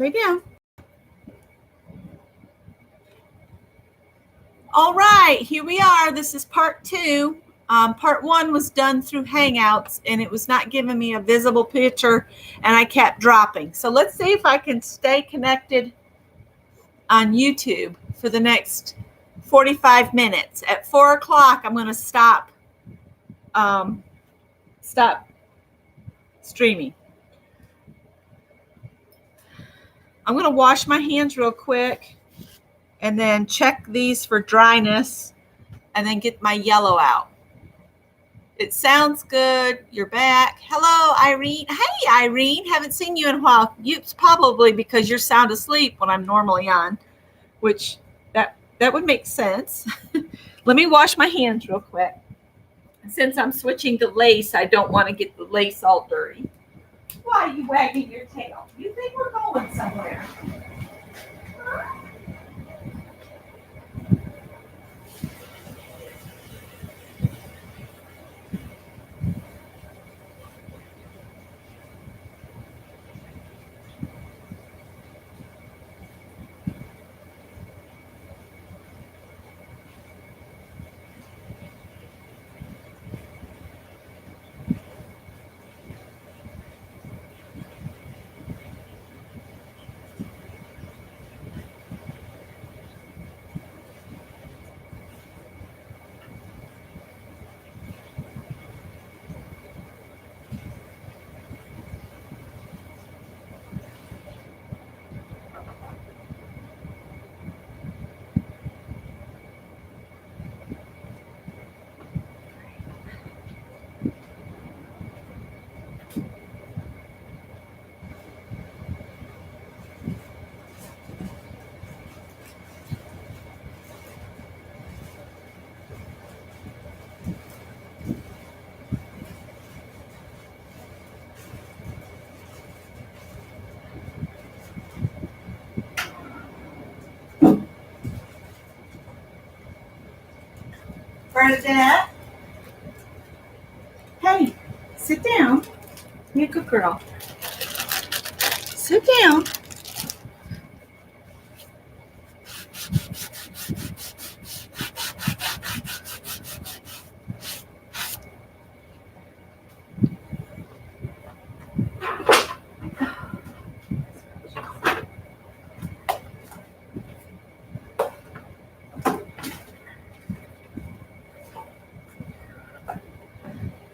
Lay down. All right, here we are. This is part 2. Part 1 was done through Hangouts, and it was not giving me a visible picture, and I kept dropping. So let's see if I can stay connected on YouTube for the next 45 minutes. At 4 o'clock, I'm going to stop streaming. I'm going to wash my hands real quick and then check these for dryness and then get my yellow out. It sounds good. You're back. Hello, Irene. Hey, Irene. Haven't seen you in a while. It's probably because you're sound asleep when I'm normally on, which that would make sense. Let me wash my hands real quick. Since I'm switching to lace, I don't want to get the lace all dirty. Why are you wagging your tail? You think we're going somewhere? Bernadette? Hey, sit down. Be a good girl. Sit down.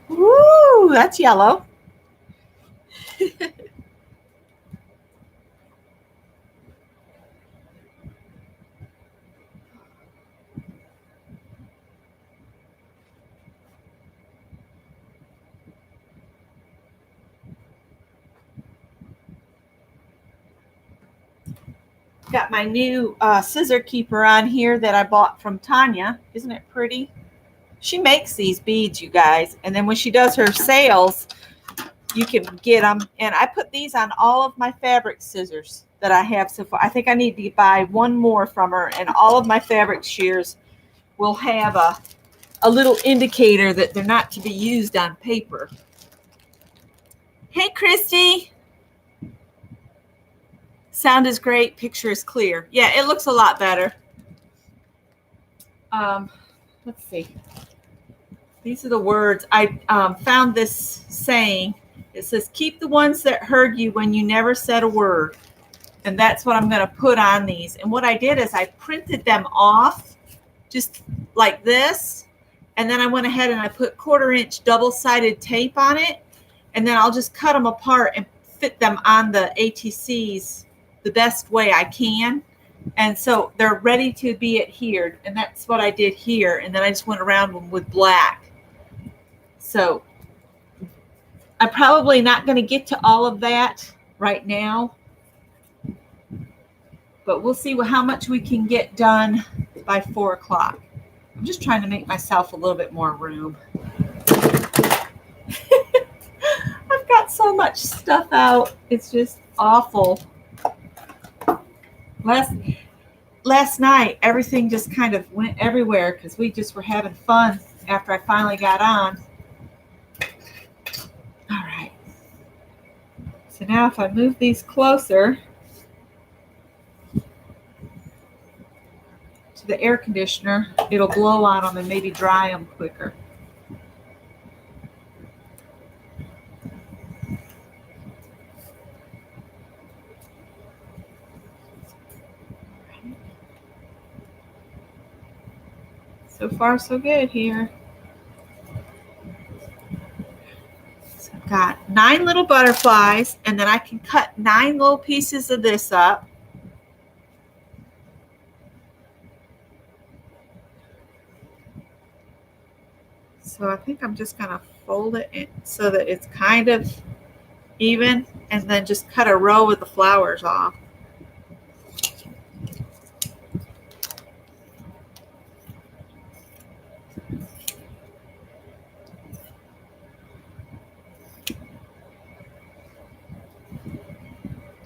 Woo, that's yellow. Got my new scissor keeper on here that I bought from Tanya. Isn't it pretty? She makes these beads, you guys. And then when she does her sales, you can get them. And I put these on all of my fabric scissors that I have so far. I think I need to buy one more from her. And all of my fabric shears will have a little indicator that they're not to be used on paper. Hey, Christy. Sound is great. Picture is clear. Yeah, it looks a lot better. Let's see. These are the words. I found this saying. It says, keep the ones that heard you when you never said a word. And that's what I'm going to put on these. And what I did is I printed them off just like this. And then I went ahead and I put 1/4-inch double-sided tape on it. And then I'll just cut them apart and fit them on the ATCs the best way I can. And so they're ready to be adhered. And that's what I did here. And then I just went around them with black. So I'm probably not going to get to all of that right now. But we'll see how much we can get done by 4 o'clock. I'm just trying to make myself a little bit more room. I've got so much stuff out. It's just awful. Last night, everything just kind of went everywhere because we just were having fun after I finally got on. All right. So now if I move these closer, to the air conditioner, it'll blow on them and maybe dry them quicker. So far, so good here. So I've got 9 little butterflies, and then I can cut 9 little pieces of this up. So I think I'm just going to fold it in so that it's kind of even, and then just cut a row of the flowers off.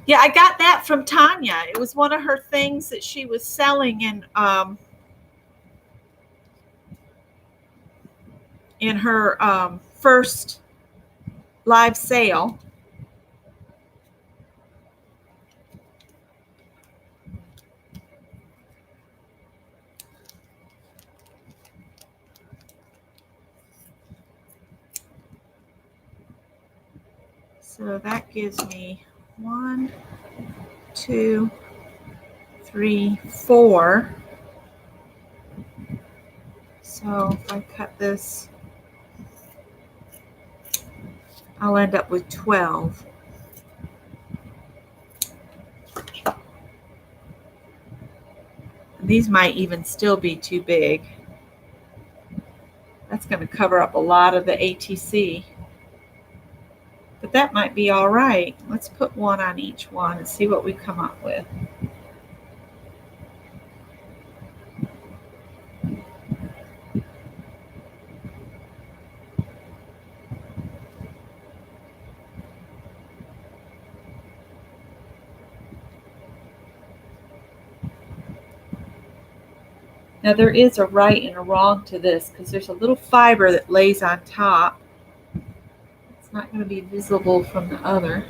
Yeah, I got that from Tanya. It was one of her things that she was selling in her first live sale. So that gives me 1, 2, 3, 4. So if I cut this, I'll end up with 12. These might even still be too big. That's going to cover up a lot of the ATC. But that might be all right. Let's put 1 on each one and see what we come up with. Now there is a right and a wrong to this because there's a little fiber that lays on top. It's not going to be visible from the other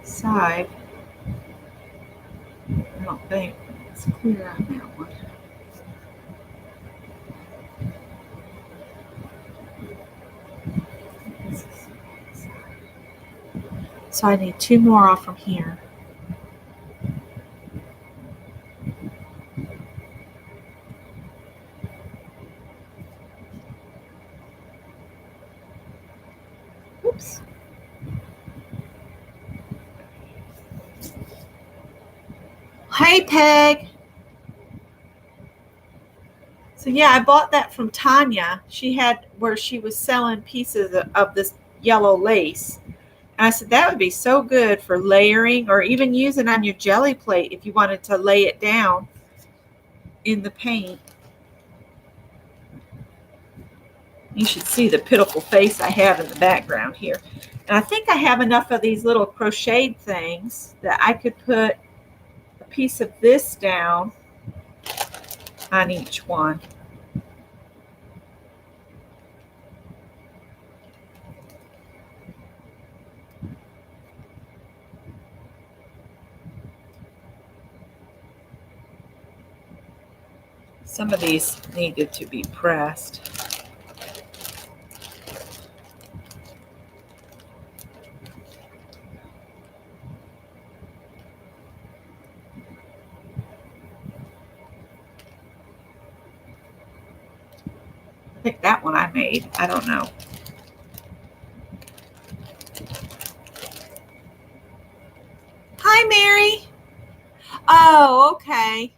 side. I don't think it's clear on that one. So I need 2 more off from here. Oops. Hey, Peg. So yeah, I bought that from Tanya. She had where she was selling pieces of this yellow lace. And I said, that would be so good for layering or even using on your jelly plate if you wanted to lay it down in the paint. You should see the pitiful face I have in the background here. And I think I have enough of these little crocheted things that I could put a piece of this down on each one. Some of these needed to be pressed. I think that one I made. I don't know. Hi, Mary. Oh, okay.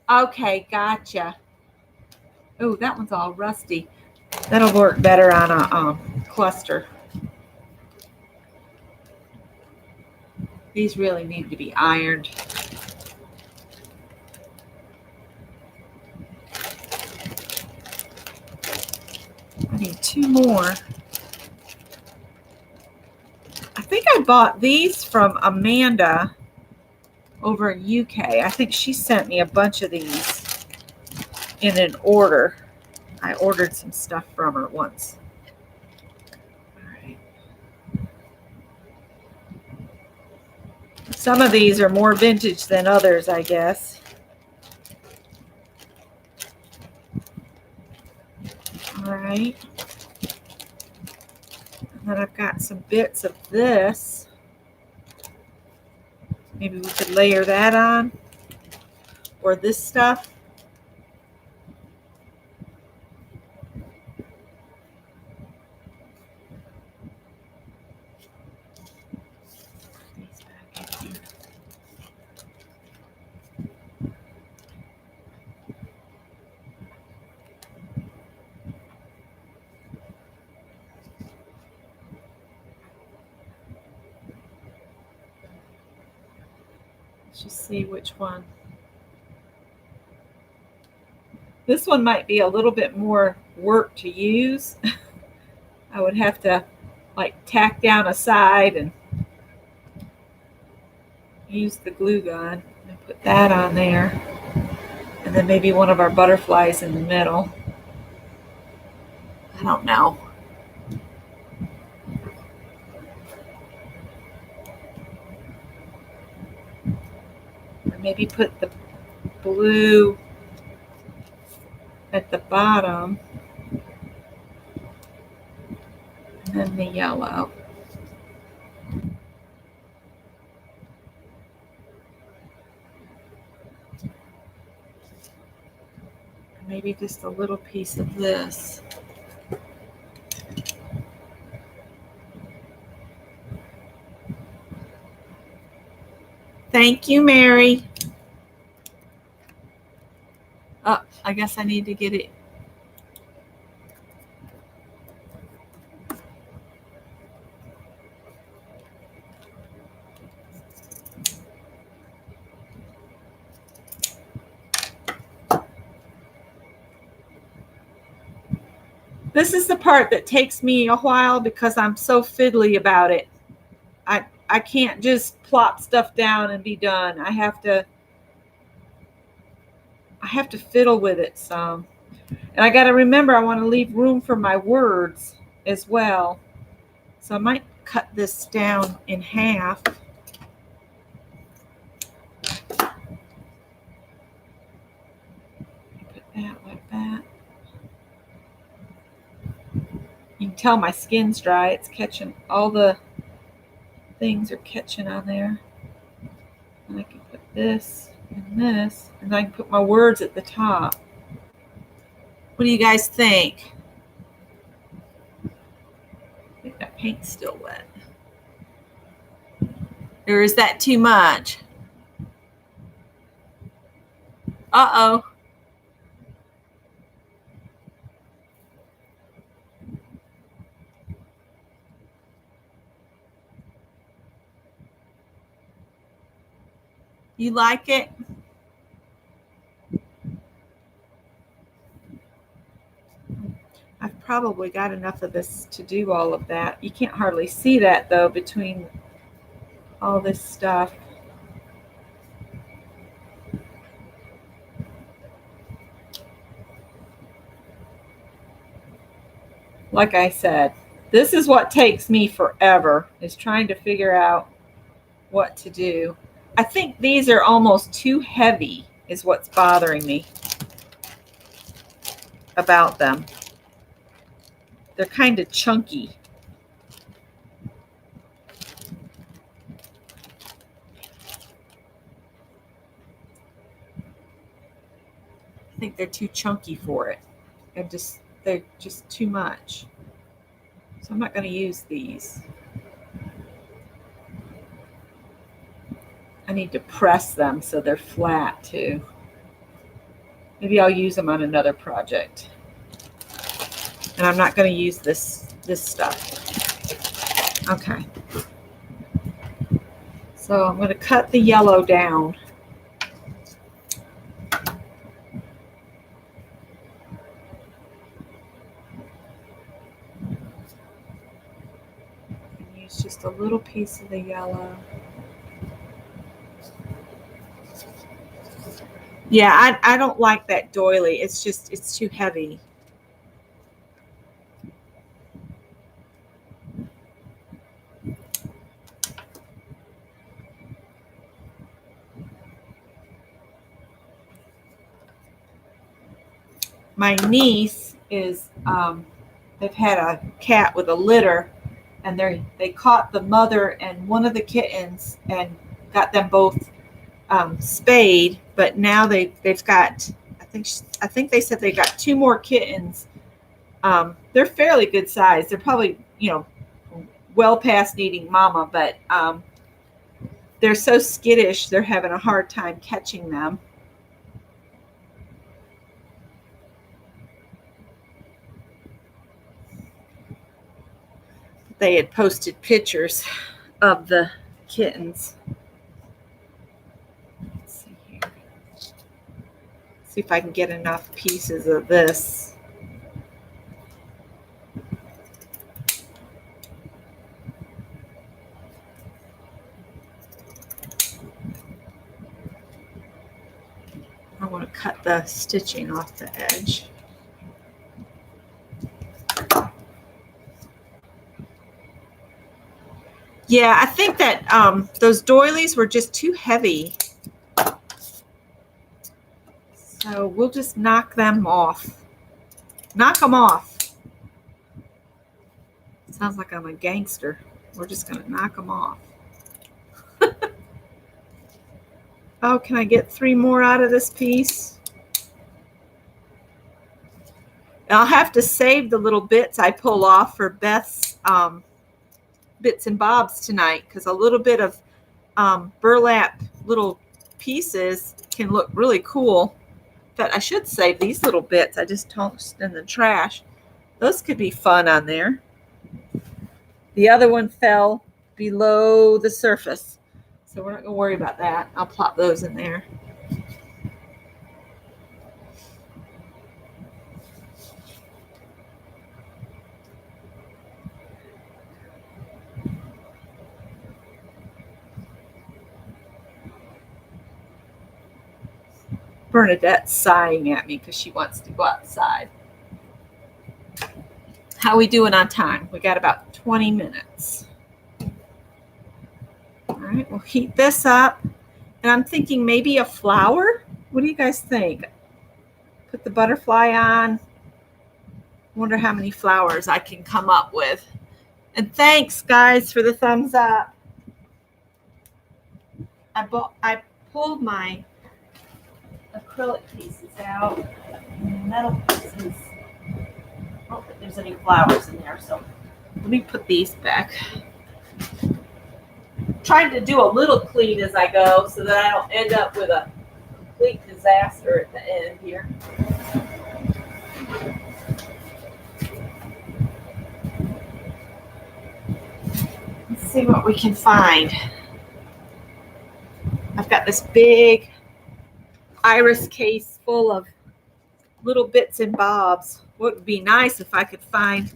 Okay, gotcha. Oh, that one's all rusty. That'll work better on a cluster. These really need to be ironed. I need 2 more. I think I bought these from Amanda over in UK. I think she sent me a bunch of these in an order. I ordered some stuff from her once. All right. Some of these are more vintage than others, I guess. All right. And then I've got some bits of this. Maybe we could layer that on. Or this stuff. Let's just see which one. This one might be a little bit more work to use. I would have to like tack down a side and use the glue gun and put that on there. And then maybe one of our butterflies in the middle. I don't know. Or maybe put the blue at the bottom and then the yellow. Maybe just a little piece of this. Thank you, Mary. Oh, I guess I need to get it. This is the part that takes me a while because I'm so fiddly about it. I can't just plop stuff down and be done. I have to fiddle with it some. And I got to remember I want to leave room for my words as well. So I might cut this down in half. Put that like that. You can tell my skin's dry. It's catching, all the things are catching on there. And I can put this and this, and I can put my words at the top. What do you guys think? I think that paint's still wet. Or is that too much? Uh-oh. You like it? I've probably got enough of this to do all of that. You can't hardly see that though between all this stuff. Like I said, this is what takes me forever, is trying to figure out what to do. I think these are almost too heavy is what's bothering me about them. They're kind of chunky. I think they're too chunky for it. They're just too much. So I'm not going to use these. I need to press them so they're flat too. Maybe I'll use them on another project. And I'm not going to use this stuff. Okay. So I'm going to cut the yellow down. And use just a little piece of the yellow. Yeah, I don't like that doily. It's too heavy. my niece is, they've had a cat with a litter, and they caught the mother and one of the kittens and got them both spayed. But now they've got, I think they said they got two more kittens. They're fairly good size. They're probably, well past needing mama, but they're so skittish, they're having a hard time catching them. They had posted pictures of the kittens. Let's see here. See if I can get enough pieces of this. I want to cut the stitching off the edge. Yeah, I think that those doilies were just too heavy. So we'll just knock them off. Knock them off. Sounds like I'm a gangster. We're just going to knock them off. Oh, can I get 3 more out of this piece? And I'll have to save the little bits I pull off for Beth's bits and bobs tonight, because a little bit of burlap little pieces can look really cool. But I should save these little bits I just tossed in the trash. Those could be fun on there. The other one fell below the surface, so we're not going to worry about that. I'll plop those in there. Bernadette's sighing at me because she wants to go outside. How are we doing on time? We got about 20 minutes. All right, we'll heat this up. And I'm thinking maybe a flower. What do you guys think? Put the butterfly on. Wonder how many flowers I can come up with. And thanks, guys, for the thumbs up. I pulled my acrylic pieces out, metal pieces. I don't think there's any flowers in there, so let me put these back. Trying to do a little clean as I go so that I don't end up with a complete disaster at the end here. Let's see what we can find. I've got this big iris case full of little bits and bobs. What would be nice if I could find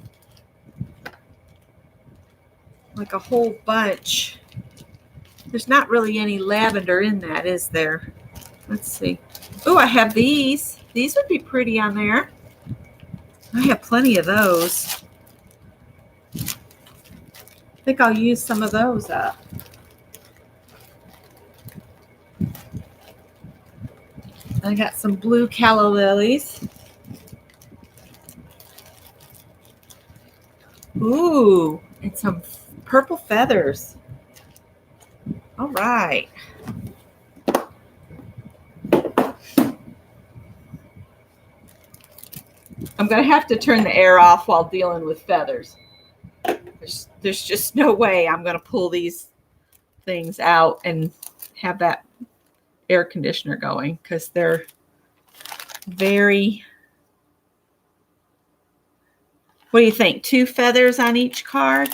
like a whole bunch. There's not really any lavender in that, is there? Let's see. Oh, I have these. These would be pretty on there. I have plenty of those. I think I'll use some of those up. I got some blue calla lilies. Ooh, and some purple feathers. All right. I'm going to have to turn the air off while dealing with feathers. There's just no way I'm going to pull these things out and have that air conditioner going, because they're very... What do you think? 2 feathers on each card?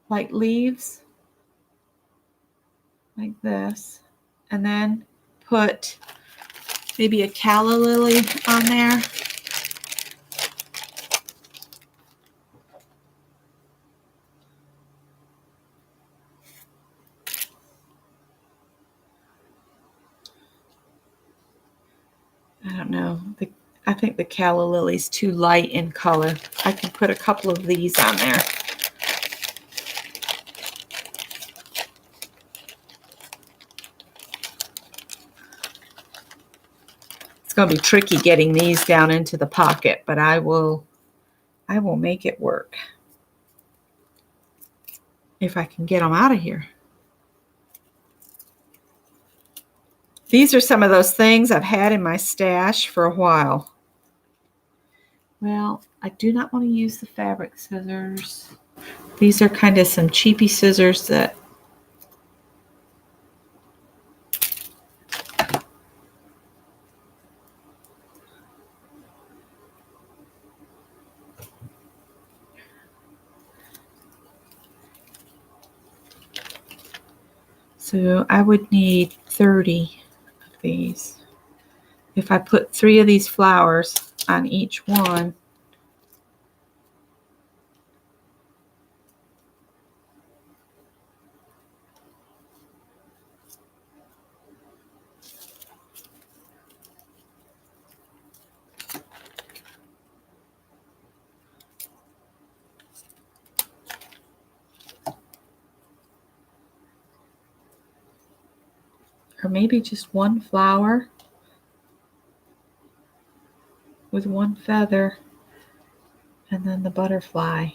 Like leaves? Like this. And then put maybe a calla lily on there. I don't know. I think the calla lily's too light in color. I can put a couple of these on there. going to be tricky getting these down into the pocket, but I will make it work. If I can get them out of here. These are some of those things I've had in my stash for a while. Well, I do not want to use the fabric scissors. These are kind of some cheapy scissors that so I would need 30 of these. If I put 3 of these flowers on each one, or maybe just one flower with one feather, and then the butterfly.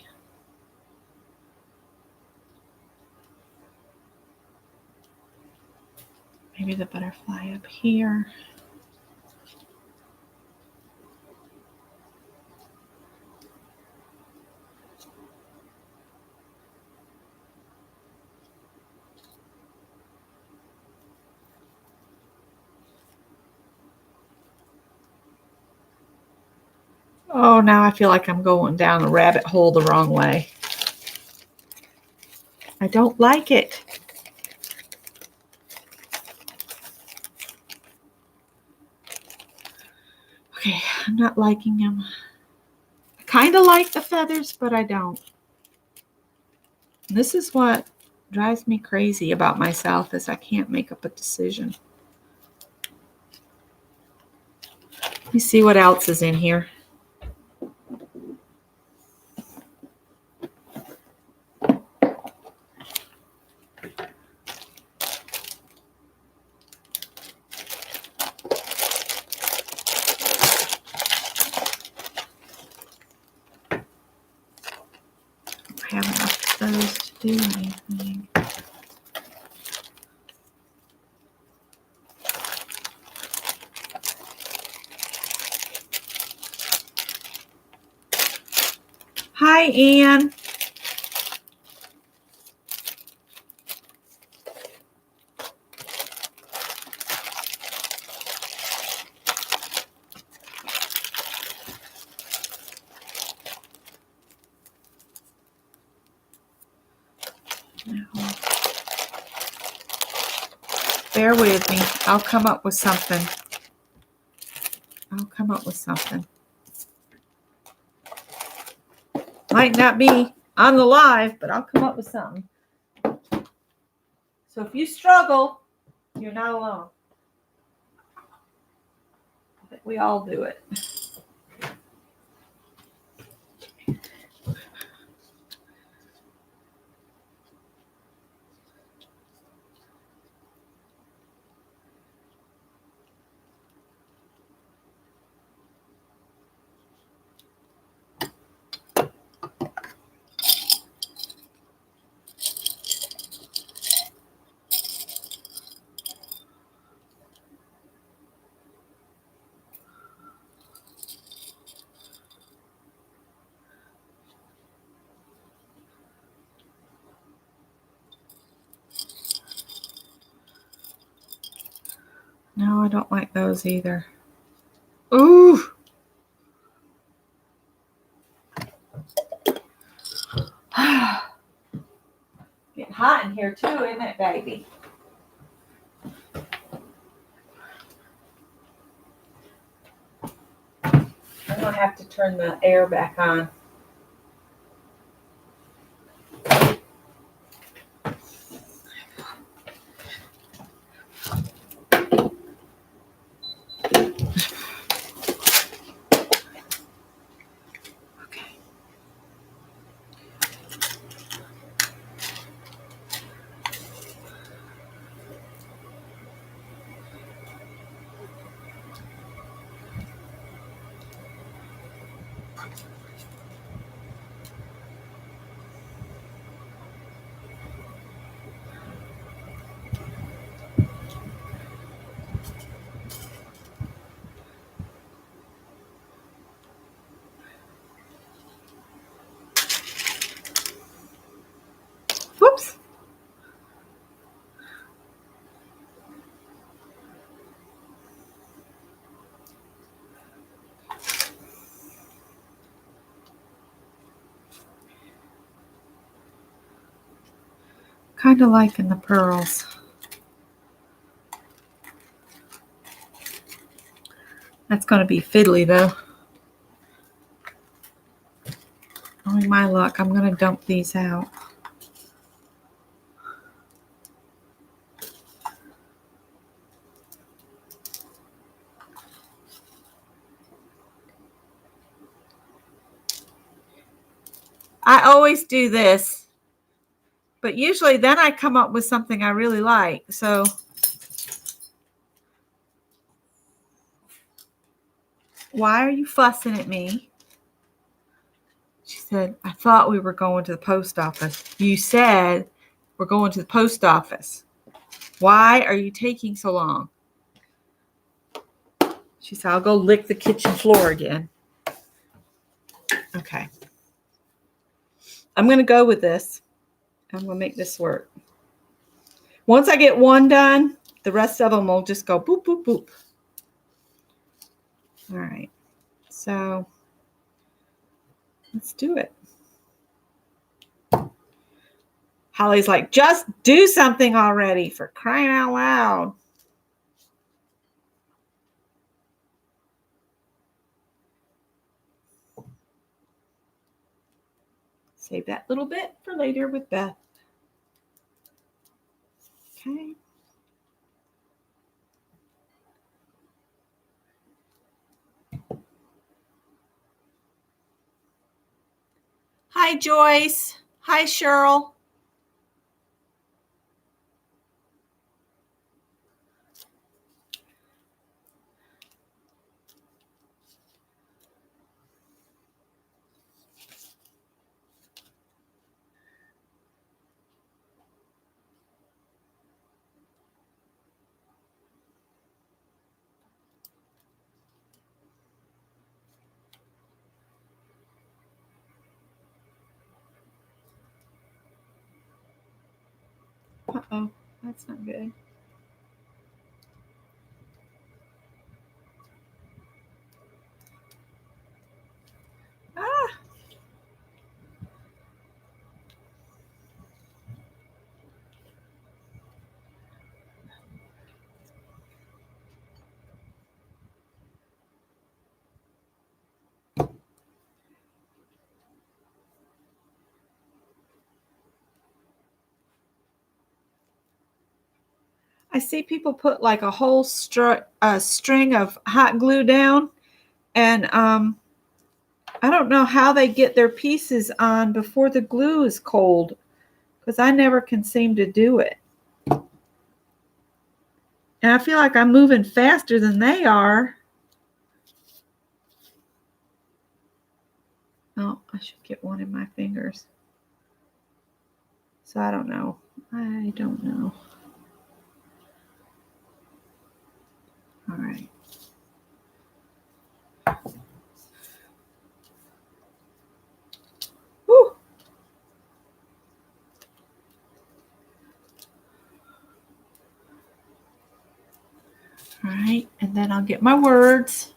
Maybe the butterfly up here. Oh, now I feel like I'm going down a rabbit hole the wrong way. I don't like it. Okay, I'm not liking them. I kind of like the feathers, but I don't. This is what drives me crazy about myself, is I can't make up a decision. Let me see what else is in here. I have enough of those to do anything. Hi, Anne. Bear with me. I'll come up with something. Might not be on the live, but I'll come up with something. So if you struggle, you're not alone. I think we all do it. No, I don't like those either. Ooh. Getting hot in here too, isn't it, baby? I'm gonna have to turn the air back on. Kind of liking the pearls. That's going to be fiddly though. Only my luck, I'm going to dump these out. I always do this, but usually then I come up with something I really like. So why are you fussing at me? She said, I thought we were going to the post office. You said we're going to the post office. Why are you taking so long? She said, I'll go lick the kitchen floor again. Okay. I'm going to go with this. I'm going to make this work. Once I get one done, the rest of them will just go boop, boop, boop. All right. So let's do it. Holly's like, just do something already, for crying out loud. Save that little bit for later with Beth. Okay. Hi, Joyce. Hi, Cheryl. Uh-oh, that's not good. Ah! I see people put like a whole string of hot glue down, and I don't know how they get their pieces on before the glue is cold, because I never can seem to do it. And I feel like I'm moving faster than they are. Oh, I should get one in my fingers. So I don't know. I don't know. All right. Woo. All right, and then I'll get my words.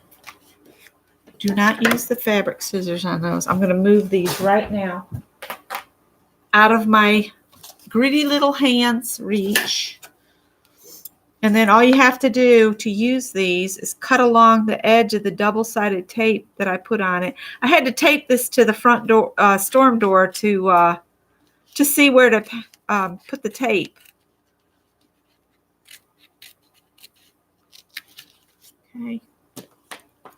Do not use the fabric scissors on those. I'm going to move these right now out of my gritty little hands reach. And then all you have to do to use these is cut along the edge of the double-sided tape that I put on it. I had to tape this to the front door, storm door, to see where to put the tape. Okay.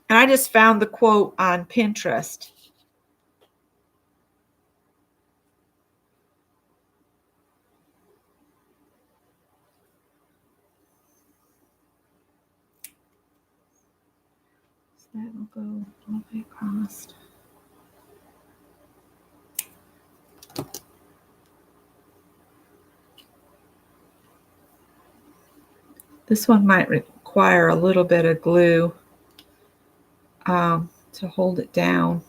And I just found the quote on Pinterest. So that will go all the way across. This one might require a little bit of glue to hold it down.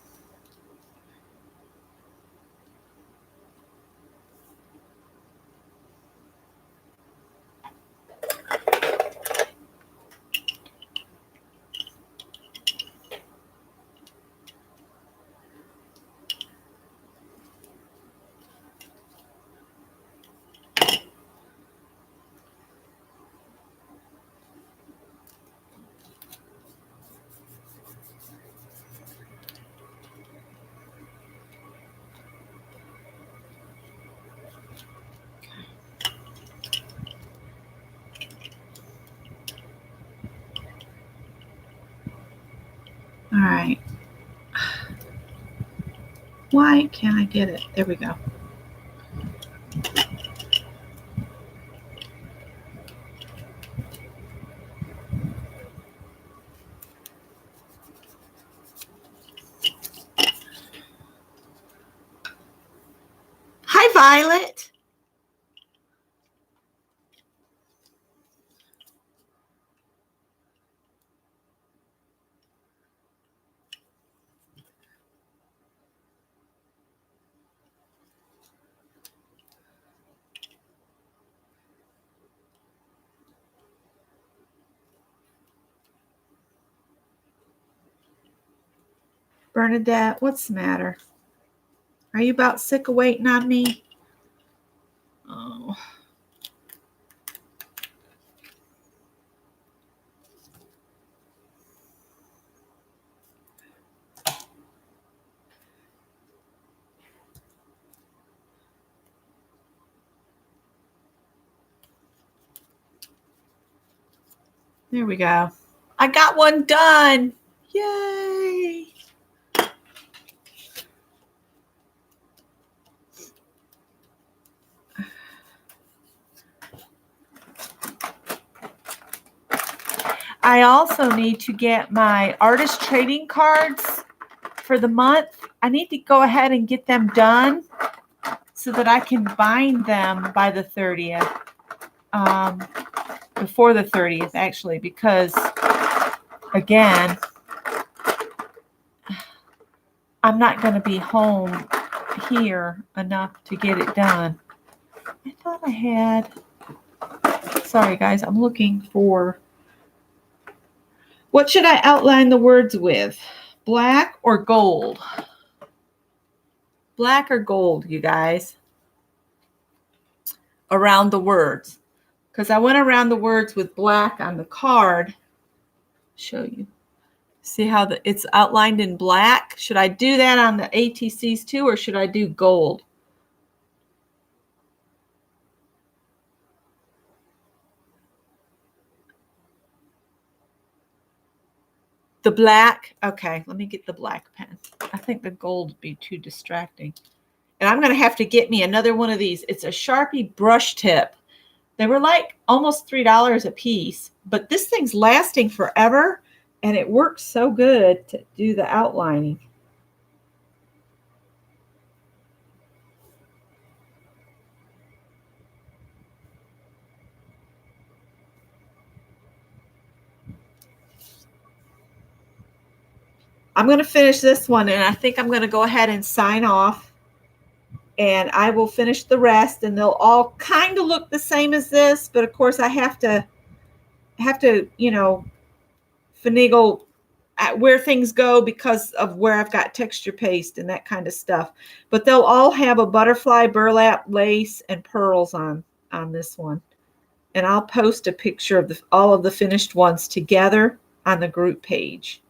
All right. Why can't I get it? There we go. Hi, Violet. Bernadette, what's the matter? Are you about sick of waiting on me? Oh. There we go. I got one done. Yay. I also need to get my artist trading cards for the month. I need to go ahead and get them done so that I can bind them by the 30th. Before the 30th, actually, because, again, I'm not going to be home here enough to get it done. I thought I had... Sorry, guys, I'm looking for... What should I outline the words with? Black or gold? Black or gold, you guys? Around the words. Because I went around the words with black on the card. Show you. See how it's outlined in black? Should I do that on the ATCs too, or should I do gold? The black? Okay, let me get the black pen. I think the gold would be too distracting. And I'm going to have to get me another one of these. It's a Sharpie brush tip. They were like almost $3 a piece, but this thing's lasting forever, and it works so good to do the outlining. I'm going to finish this one, and I think I'm going to go ahead and sign off, and I will finish the rest, and they'll all kind of look the same as this, but of course I have to, you know, finagle at where things go because of where I've got texture paste and that kind of stuff. But they'll all have a butterfly, burlap, lace, and pearls on this one. And I'll post a picture of all of the finished ones together on the group page.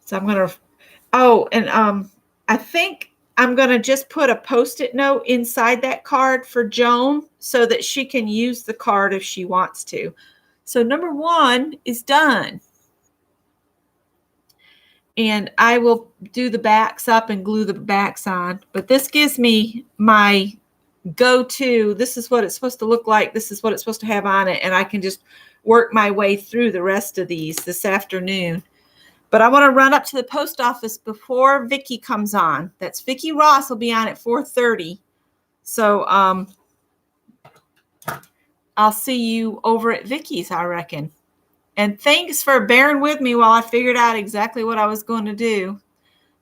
So I'm going to, I think I'm going to just put a Post-it note inside that card for Joan so that she can use the card if she wants to. So number 1 is done. And I will do the backs up and glue the backs on. But this gives me my go-to. This is what it's supposed to look like. This is what it's supposed to have on it. And I can just work my way through the rest of these this afternoon. But I want to run up to the post office before Vicki comes on. That's Vicki Ross will be on at 4:30. So I'll see you over at Vicki's, I reckon. And thanks for bearing with me while I figured out exactly what I was going to do.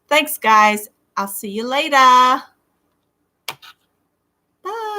Thanks, guys. I'll see you later. Bye.